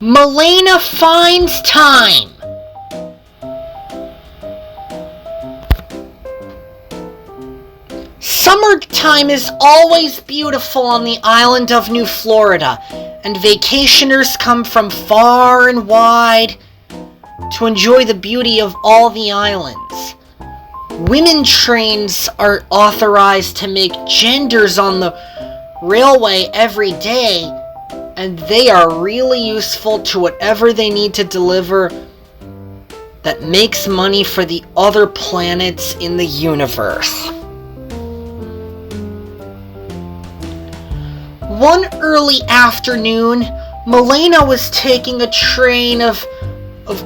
Milena finds time. Summertime is always beautiful on the island of New Florida, and vacationers come from far and wide to enjoy the beauty of all the islands. Women trains are authorized to make genders on the railway every day, and they are really useful to whatever they need to deliver that makes money for the other planets in the universe. One early afternoon, Milena was taking a train of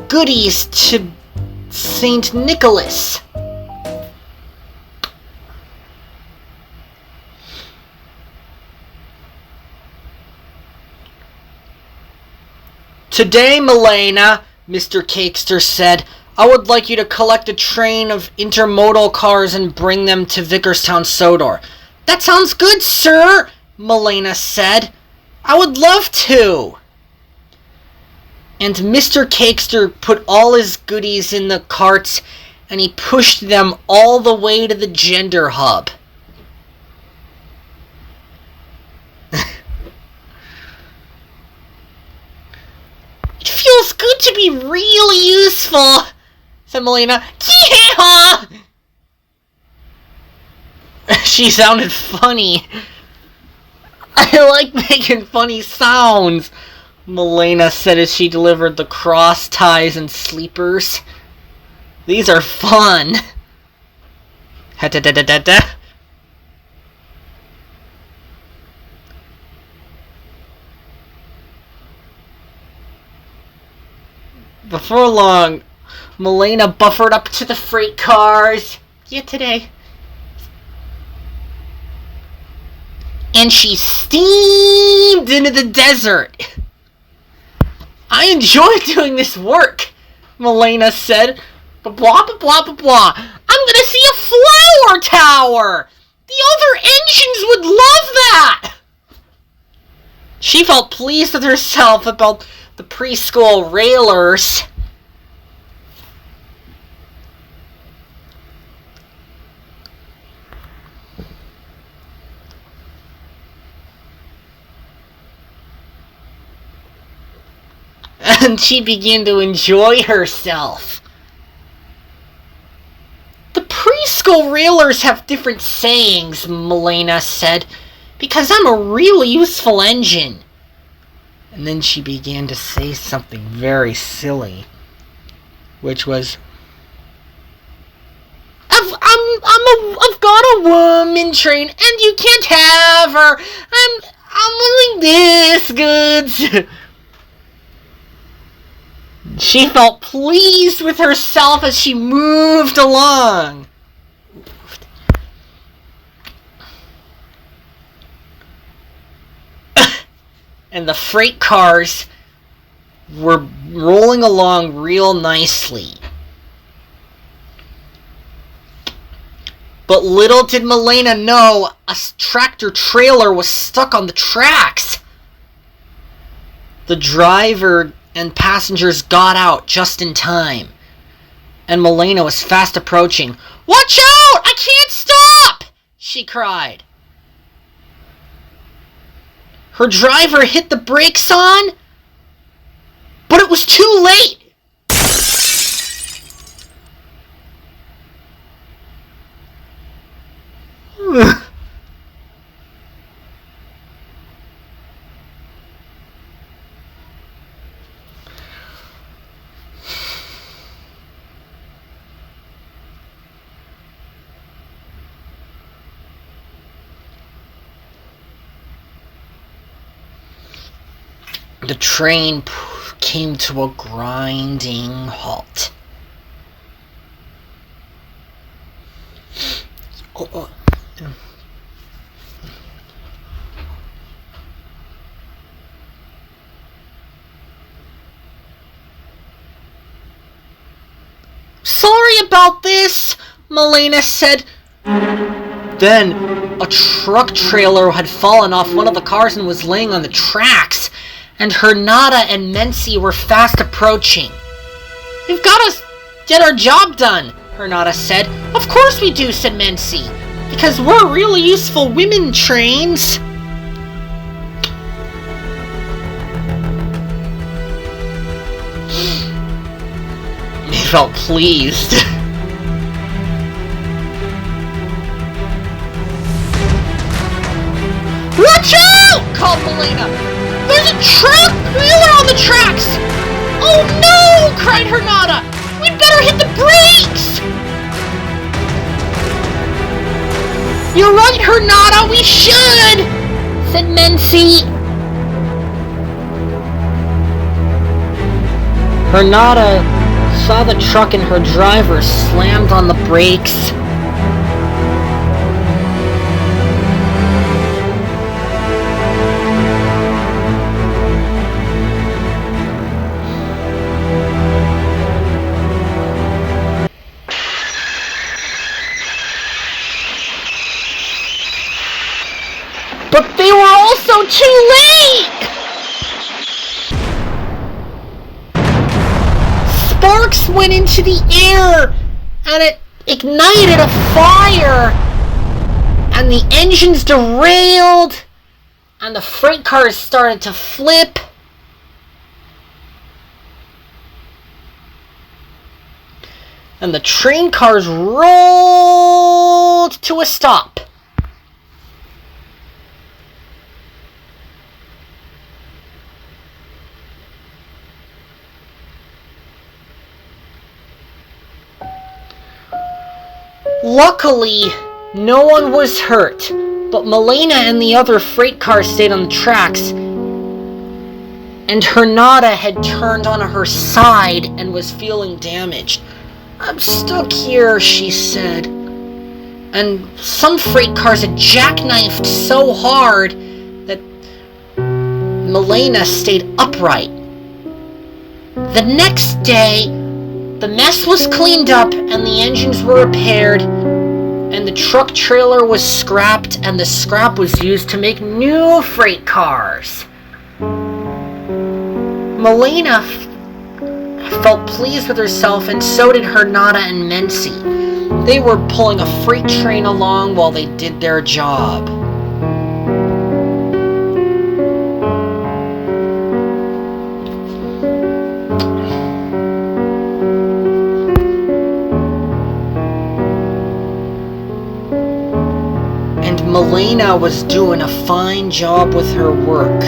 goodies to St. Nicholas. "Today, Milena," Mr. Cakester said, "I would like you to collect a train of intermodal cars and bring them to Vickerstown Sodor." "That sounds good, sir," Milena said. "I would love to." And Mr. Cakester put all his goodies in the carts and he pushed them all the way to the gender hub. "It feels good to be really useful," said Milena. "Yeah!" She sounded funny. "I like making funny sounds," Milena said as she delivered the cross ties and sleepers. "These are fun." Ha-da-da-da-da-da. Before long, Milena buffered up to the freight cars. "Yeah, today." And she steamed into the desert. "I enjoy doing this work," Milena said. "Blah, blah, blah, blah, blah. I'm gonna see a flower tower. The other engines would love that." She felt pleased with herself about the preschool railers. And she began to enjoy herself. "The preschool railers have different sayings," Milena said, "because I'm a really useful engine." And then she began to say something very silly, which was, I've got a woman train, and you can't have her. I'm doing this goods." She felt pleased with herself as she moved along. And the freight cars were rolling along real nicely. But little did Milena know, a tractor trailer was stuck on the tracks. The driver and passengers got out just in time, and Milena was fast approaching. "Watch out! I can't stop!" she cried. Her driver hit the brakes on, but it was too late. The train came to a grinding halt. "Sorry about this," Milena said. Then a truck trailer had fallen off one of the cars and was laying on the tracks, and Hernata and Mency were fast approaching. "We've got to get our job done," Hernata said. "Of course we do," said Mency, "because we're really useful women trains." He felt pleased. "Watch out!" called Milena. "There's a truck trailer on the tracks!" "Oh no!" cried Hernata. "We'd better hit the brakes!" "You're right, Hernata, we should!" said Mency. Hernata saw the truck and her driver slammed on the brakes. But they were also too late! Sparks went into the air, and it ignited a fire, and the engines derailed, and the freight cars started to flip. And the train cars rolled to a stop. Luckily, no one was hurt, but Milena and the other freight cars stayed on the tracks, and Hernata had turned on her side and was feeling damaged. "I'm stuck here," she said. And some freight cars had jackknifed so hard that Milena stayed upright. The next day, the mess was cleaned up and the engines were repaired, and the truck trailer was scrapped, and the scrap was used to make new freight cars. Milena felt pleased with herself, and so did Hernata and Mency. They were pulling a freight train along while they did their job. Milena was doing a fine job with her work.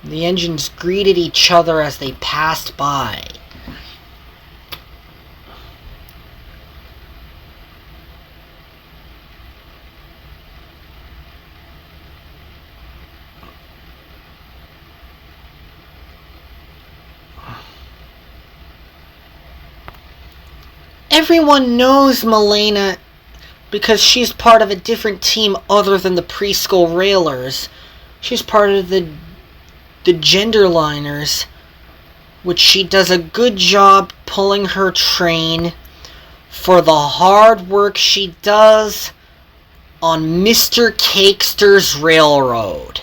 The engines greeted each other as they passed by. Everyone knows Milena because she's part of a different team other than the preschool railers. She's part of the genderliners, which she does a good job pulling her train for the hard work she does on Mr. Cakester's railroad.